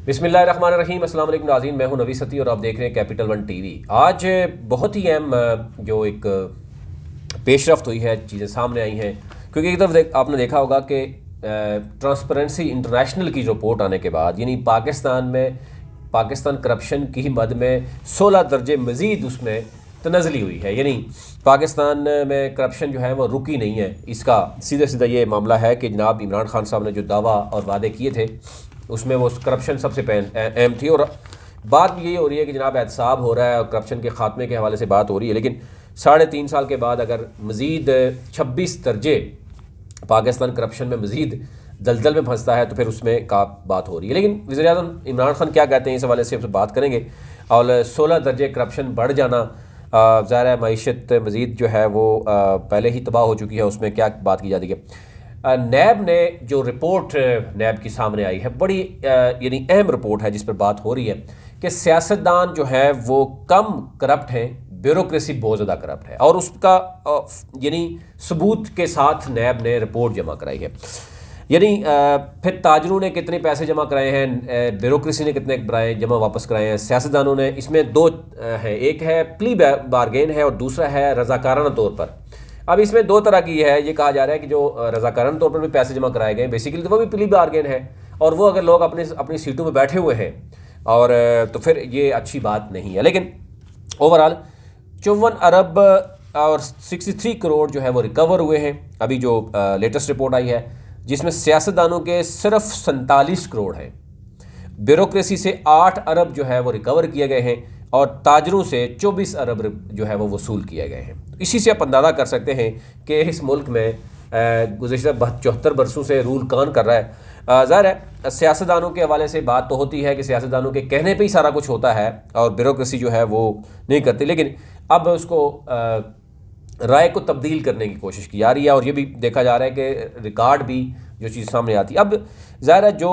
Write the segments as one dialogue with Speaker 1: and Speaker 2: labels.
Speaker 1: बिस्मिल्लाहिर्रहमानिर्रहीम। अस्सलाम वालेकुम नाज़रीन, मैं हूं नवी सती और आप देख रहे हैं कैपिटल वन टीवी। आज बहुत ही अहम जो एक पेशरफ्त हुई है, चीज़ें सामने आई हैं। क्योंकि एक तरफ आपने देखा होगा कि ट्रांसपेरेंसी इंटरनेशनल की रिपोर्ट आने के बाद यानी पाकिस्तान करप्शन की मद में 16 दर्जे मज़ीद उसमें तनज़ली हुई है। यानी पाकिस्तान में करप्शन जो है वो रुकी नहीं है। इसका सीधा सीधा ये मामला है कि जनाब इमरान खान साहब ने जो दावा और वादे किए थे उसमें वो करप्शन सबसे अहम थी। और बात भी यही हो रही है कि जनाब एहतसाब हो रहा है और करप्शन के ख़ात्मे के हवाले से बात हो रही है। लेकिन 3.5 साल के बाद अगर मज़ीद 26 दर्जे पाकिस्तान करप्शन में मज़ीद दलदल में फंसता है तो फिर उसमें का बात हो रही है। लेकिन वज़ीर-ए-आज़म इमरान खान क्या कहते हैं इस हवाले से हमसे बात करेंगे। और 16 दर्जे करप्शन बढ़ जाना, ज़ाहिर है मईशत मज़ीद जो है वो पहले ही तबाह हो चुकी है, उसमें क्या बात की जाती है। नैब ने जो रिपोर्ट नैब की सामने आई है, बड़ी यानी अहम रिपोर्ट है जिस पर बात हो रही है कि सियासतदान जो है वो कम करप्ट हैं, ब्यूरोक्रेसी बहुत ज़्यादा करप्ट है। और उसका यानी सबूत के साथ नैब ने रिपोर्ट जमा कराई है। यानी फिर ताजरों ने कितने पैसे जमा कराए हैं, ब्यूरोक्रेसी ने कितने जमा वापस कराए हैं, सियासतदानों ने। इसमें दो हैं, एक है प्ली बारगेन है और दूसरा है रज़ाकाराना तौर पर। अब इसमें दो तरह की है। ये कहा जा रहा है कि जो रज़ाकाराना तौर पर भी पैसे जमा कराए गए बेसिकली तो वो भी प्ली बारगेन है, और वो अगर लोग अपनी सीटों में बैठे हुए हैं और तो फिर ये अच्छी बात नहीं है। लेकिन ओवरऑल 54 अरब और 63 करोड़ जो है वो रिकवर हुए हैं। अभी जो लेटेस्ट रिपोर्ट आई है जिसमें सियासतदानों के सिर्फ 47 करोड़ हैं, ब्यूरोक्रेसी से 8 अरब जो है वो रिकवर किए गए हैं और ताजरों से 24 अरब जो है वो वसूल किए गए हैं। तो इसी से आप अंदाज़ा कर सकते हैं कि इस मुल्क में गुज़श्ता 74 बरसों से रूल कौन कर रहा है। ज़ाहिर है सियासतदानों के हवाले से बात तो होती है कि सियासतदानों के कहने पे ही सारा कुछ होता है और ब्यूरोक्रेसी जो है वो नहीं करती। लेकिन अब उसको राय को तब्दील करने की कोशिश की जा रही है और ये भी देखा जा रहा है कि रिकॉर्ड भी जो चीज़ सामने आती है। अब ज़ाहिर है जो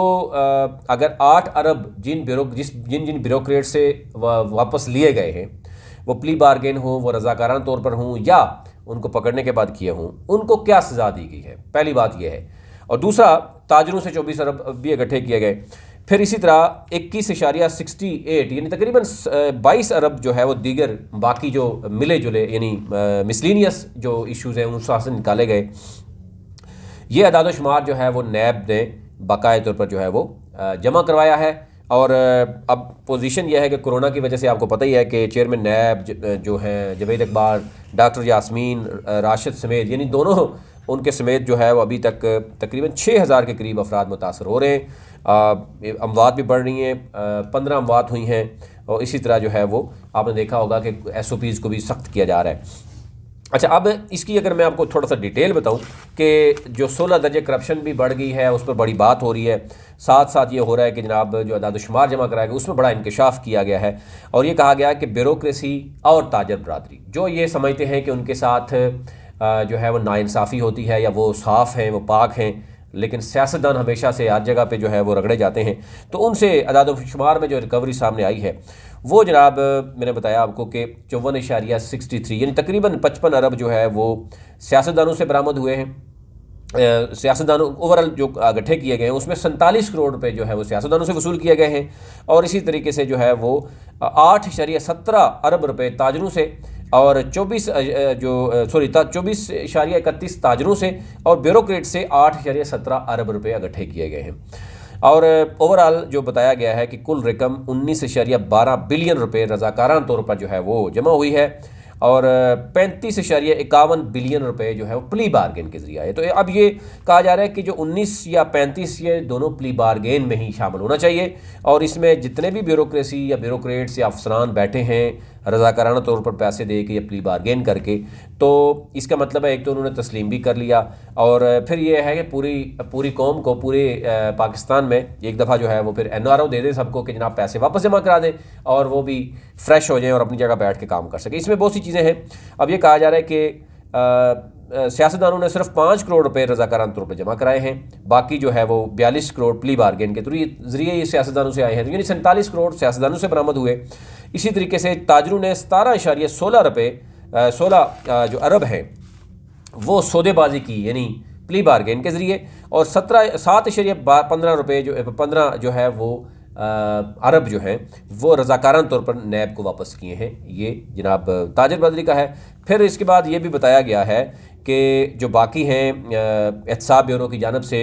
Speaker 1: अगर 8 अरब जिन ब्यूरोक्रेट से वापस लिए गए हैं, वो प्ली बारगेन हो, वो रज़ाकाराना तौर पर हों या उनको पकड़ने के बाद किए हों, उनको क्या सज़ा दी गई है, पहली बात यह है। और दूसरा, ताजरों से 24 अरब भी इकट्ठे किए गए। फिर इसी तरह 21.68 यानी तकरीबन 22 अरब जो है वो दीगर बाकी जो मिले जुले यानी मिसलिनियस जो इश्यूज़ हैं उन से निकाले गए। ये अदाद शुमार जो है वो नैब ने बाकायदा तौर पर जो है वो जमा करवाया है। और अब पोजीशन यह है कि कोरोना की वजह से आपको पता ही है कि चेयरमैन नैब जो हैं जावेद इकबाल, डॉक्टर यास्मीन राशिद समेत यानी दोनों उनके समेत जो है वो अभी तक तकरीबन 6000 के करीब अफराद मुतासर हो रहे हैं। अमवात भी बढ़ रही हैं, 15 अमवात हुई हैं। और इसी तरह जो है वो आपने देखा होगा कि SOPs को भी सख्त किया जा रहा है। अच्छा, अब इसकी अगर मैं आपको थोड़ा सा डिटेल बताऊं कि जो 16 दर्जे करप्शन भी बढ़ गई है उस पर बड़ी बात हो रही है। साथ साथ ये हो रहा है कि जनाब जो अदाद शुमार जमा कराया गया उसमें बड़ा इंकशाफ किया गया है और ये कहा गया है कि ब्यूरोक्रेसी और ताजर बरादरी जो ये समझते हैं कि उनके साथ जो है वो नाइंसाफ़ी होती है या वो साफ़ हैं, वो पाक हैं, लेकिन सियासतदान हमेशा से हर जगह पे जो है वो रगड़े जाते हैं। तो उनसे अदाद शुमार में जो रिकवरी सामने आई है वो जनाब मैंने बताया आपको कि 54.63 यानी तकरीबन 55 अरब जो है वो सियासतदानों से बरामद हुए हैं। सियासतदानों ओवरऑल जो इकट्ठे किए गए हैं उसमें 47 करोड़ रुपए जो है वो सियासतदानों से वसूल किए गए हैं। और इसी तरीके से जो है वो 8.17 अरब रुपए ताजरों से और 24.31 ताजरों से और ब्यूरोक्रेट से 8.17 अरब रुपए इकट्ठे किए गए हैं। और ओवरऑल जो बताया गया है कि कुल रकम 19.12 बिलियन रुपए रज़ाकाराना तौर पर जो है वो जमा हुई है और 35.51 बिलियन रुपए जो है वो प्ली बारगेन के जरिए है। तो अब ये कहा जा रहा है कि जो 19 या 35 ये दोनों प्ली बारगेन में ही शामिल होना चाहिए और इसमें जितने भी ब्यूरोक्रेसी या ब्यूरोक्रेट्स या अफसरान बैठे हैं रज़ाकाराना तौर पर पैसे दे के या प्ली बारगेन करके, तो इसका मतलब है एक तो उन्होंने तस्लीम भी कर लिया और फिर ये है कि पूरी कौम को पूरे पाकिस्तान में एक दफ़ा जो है वो फिर NRO दे दें सबको कि जनाब पैसे वापस जमा करा दें और वो भी फ्रेश हो जाएं और अपनी जगह बैठ के काम कर सकें। इसमें बहुत सी चीज़ें हैं। अब ये कहा जा रहा है कि सियासतदानों ने सिर्फ 5 करोड़ रुपए रज़ाकाराना तौर पर जमा कराए हैं, बाकी जो है वो 42 करोड़ प्ली बारगेन के जरिए ये सियासतदानों से आए हैं, यानी 47 करोड़ सियासतदानों से बरामद हुए। इसी तरीके से ताजरों ने 17.16 जो अरब हैं वो सौदेबाजी की यानी प्ली बारगेन के ज़रिए और 7.15 रुपये जो 15 जो है वो अरब जो हैं वो रज़ाकाराना तौर पर नैब को वापस किए हैं। ये जनाब ताजिर बदरी का है। फिर इसके बाद ये भी बताया गया है कि जो बाकी हैं एहतसाब ब्यूरो की जानब से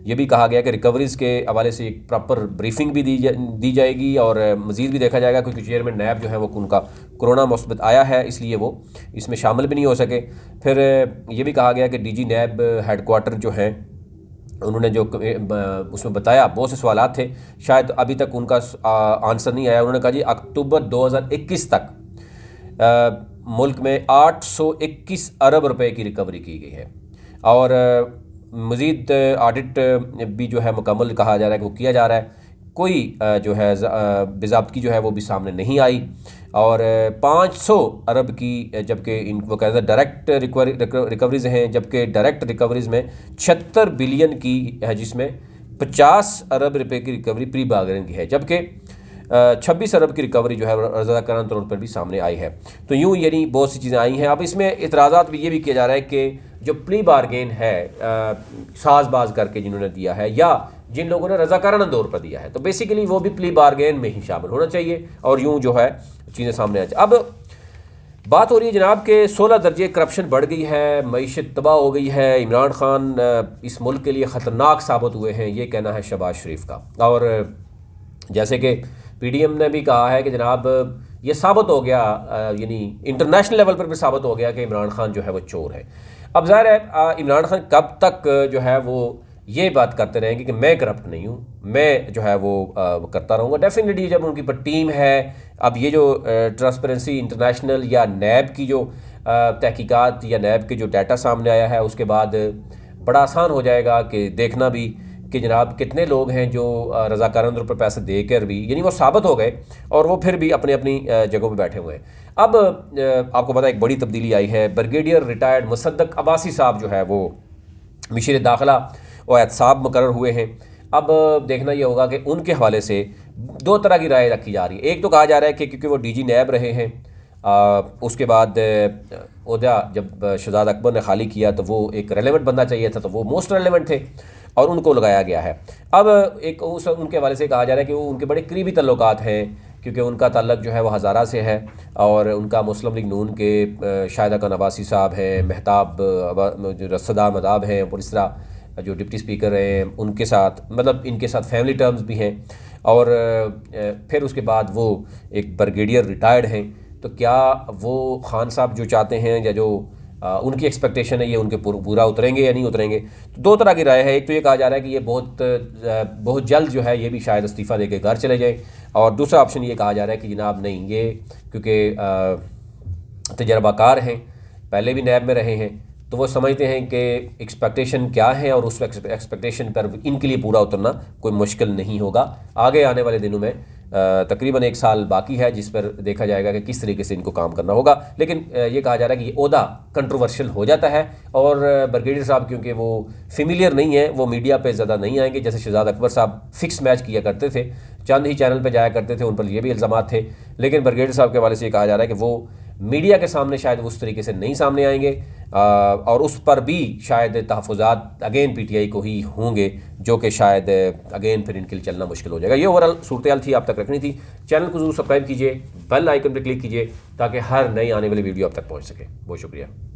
Speaker 1: ये भी कहा गया कि रिकवरीज़ के हवाले से एक प्रॉपर ब्रीफिंग भी दी जाएगी और मज़ीद भी देखा जाएगा, क्योंकि चेयरमैन नैब जो है वो उनका कोरोना मुस्बत आया है, इसलिए वो इसमें शामिल भी नहीं हो सके। फिर ये भी कहा गया कि डीजी नैब हेडक्वार्टर जो हैं उन्होंने जो उसमें बताया, बहुत से सवालात थे, शायद अभी तक उनका आंसर नहीं आया। उन्होंने कहा जी अक्टूबर 2021 तक मुल्क में 821 अरब रुपए की रिकवरी की गई है और मज़ीद ऑडिट भी जो है मुकम्मल कहा जा रहा है कि वो किया जा रहा है। कोई जो है बेज़ाब्तगी जो है वो भी सामने नहीं आई और 500 अरब की, जबकि इन वो कहते हैं डायरेक्ट रिकवरीज़ हैं, जबकि डायरेक्ट रिकवरीज़ में 76 बिलियन की है, जिसमें 50 अरब रुपए की रिकवरी प्री बार्गेनिंग की है, जबकि 26 अरब की रिकवरी जो है रज़ाकाराना तौर पर भी सामने आई है। तो यूँ यानी बहुत सी चीज़ें आई हैं। अब इसमें इतराज़ात भी ये भी किया जा रहा है कि जो प्री बार्गेन है साजबाज करके जिन्होंने दिया है या जिन लोगों ने रज़ाकाराना तौर पर दिया है, तो बेसिकली वो भी प्री बार्गेन में ही शामिल होना चाहिए और यूँ जो है चीज़ें सामने आ जाए। अब बात हो रही है जनाब के 16 दर्जे करप्शन बढ़ गई है, मईशत तबाह हो गई है, इमरान खान इस मुल्क के लिए ख़तरनाक साबित हुए हैं, ये कहना है शहबाज शरीफ का। और जैसे कि पीडीएम ने भी कहा है कि जनाब ये साबित हो गया, यानी इंटरनेशनल लेवल पर भी साबित हो गया कि इमरान खान जो है वो चोर है। अब ज़ाहिर है इमरान खान कब तक जो है वो ये बात करते रहेंगे कि मैं करप्ट नहीं हूँ, मैं जो है वो करता रहूँगा। डेफिनेटली जब उनकी पर टीम है, अब ये जो ट्रांसपेरेंसी इंटरनेशनल या नैब की जो तहकीकात या नैब के जो डाटा सामने आया है, उसके बाद बड़ा आसान हो जाएगा कि देखना भी कि जनाब कितने लोग हैं जो रज़ाकाराना तौर पर पैसे देकर भी यानी वो साबित हो गए और वो फिर भी अपनी अपनी जगहों पे बैठे हुए हैं। अब आपको पता है एक बड़ी तब्दीली आई है, ब्रिगेडियर रिटायर्ड मुसद्दक अब्बासी साहब जो है वो मिशीर दाखिला और एहतसाब मुकर्रर हुए हैं। अब देखना ये होगा कि उनके हवाले से दो तरह की राय रखी जा रही है। एक तो कहा जा रहा है कि क्योंकि वो डीजी नैब रहे हैं, उसके बाद ओहदा जब शहजाद अकबर ने खाली किया तो वो एक रेलेवेंट बनना चाहिए था, तो वो मोस्ट रेलेवेंट थे और उनको लगाया गया है। अब एक उनके हवाले से कहा जा रहा है कि वो उनके बड़े करीबी तल्लुकात हैं, क्योंकि उनका ताल्लुक जो है वो हज़ारा से है और उनका मुस्लिम लीग नून के शाहिद खान अब्बासी साहब हैं, महताब सदाम अदाब हैं और इस तरह जो डिप्टी स्पीकर हैं उनके साथ, मतलब इनके साथ फैमिली टर्म्स भी हैं। और फिर उसके बाद वो एक ब्रिगेडियर रिटायर्ड हैं, तो क्या वो खान साहब जो चाहते हैं या जो उनकी एक्सपेक्टेशन है ये उनके पूरा उतरेंगे या नहीं उतरेंगे। तो दो तरह की राय है। एक तो ये कहा जा रहा है कि ये बहुत जल्द जो है ये भी शायद इस्तीफ़ा देके घर चले जाए, और दूसरा ऑप्शन ये कहा जा रहा है कि जनाब नहीं, ये क्योंकि तजर्बाकार हैं, पहले भी नैब में रहे हैं, तो वो समझते हैं कि एक्सपेक्टेशन क्या है और उस एक्सपेक्टेशन पर इनके लिए पूरा उतरना कोई मुश्किल नहीं होगा। आगे आने वाले दिनों में तकरीबन 1 साल बाकी है जिस पर देखा जाएगा कि किस तरीके से इनको काम करना होगा। लेकिन ये कहा जा रहा है कि ये ओहदा कंट्रोवर्शियल हो जाता है और ब्रिगेडियर साहब क्योंकि वो फेमिलियर नहीं है, वो मीडिया पे ज़्यादा नहीं आएंगे। जैसे शहजाद अकबर साहब फिक्स मैच किया करते थे, चंद ही चैनल पे जाया करते थे, उन पर ये भी इल्ज़ाम थे। लेकिन ब्रिगेडियर साहब के हवाले से ये कहा जा रहा है कि वो मीडिया के सामने शायद उस तरीके से नहीं सामने आएंगे और उस पर भी शायद तहफ़्फ़ुज़ात अगेन पीटीआई को ही होंगे, जो कि शायद अगेन फिर इनके लिए चलना मुश्किल हो जाएगा। ये ओवरऑल सूरत थी, आप तक रखनी थी। चैनल को ज़रूर सब्सक्राइब कीजिए, बेल आइकन पर क्लिक कीजिए ताकि हर नई आने वाली वीडियो आप तक पहुँच सके। बहुत शुक्रिया।